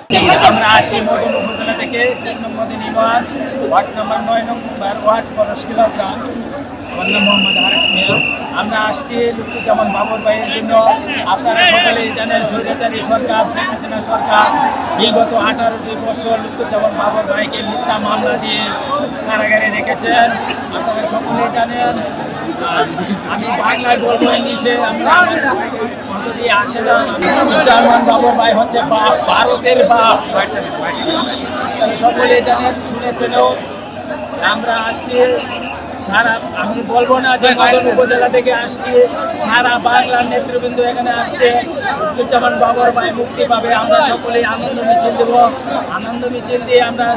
আমরা আসি মদন উপজেলা থেকে 3 নম্বর ইউনিয়ন ওয়ার্ড নম্বর 9 নম্বর ওয়ার্ড পরশকিলা গ্রাম। আমার নাম মোহাম্মদ হারিস মিয়া। আমরা আসছি লুৎফুজ্জামান বাবর ভাইয়ের জন্য। আপনারা সকলেই জানেন স্বৈরাচারী সরকার, শেখ হাসিনা সরকার বিগত 18টি বছর লুৎফুজ্জামান বাবর ভাইকে মিথ্যা মামলা দিয়ে কারাগারে রেখেছেন। আপনারা সকলেই জানেন। আমি বাংলায় বলবো, ইংলিশে আমরা দিয়ে আসে না। লুৎফুজ্জামান বাবর ভাই হচ্ছে বাপ, ভারতের বাপ। সকলেই জানেন, শুনেছেনও। আমরা আসছি সারা, আমি বলবো না যে মদন উপজেলা থেকে আসছি, সারা বাংলার নেতৃবৃন্দ এখানে আসছে। লুৎফুজ্জামান বাবর ভাই মুক্তি পাবে, আমরা সকলেই আনন্দ মিছিল দেব। আনন্দ মিছিল দিয়ে আমরা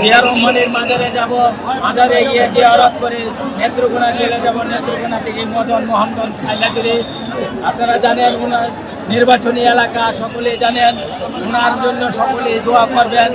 জিয়া রহমানের মাজারে যাব। মাজারে গিয়ে জিয়ারত করে নেত্রকোনা চলে যাব। নেত্রকোনা থেকে মদন মোহনগঞ্জ হাইলাকান্দি। আপনারা জানেন ওনার নির্বাচনী এলাকা, সকলেই জানেন। ওনার জন্য সকলেই দোয়া করবেন।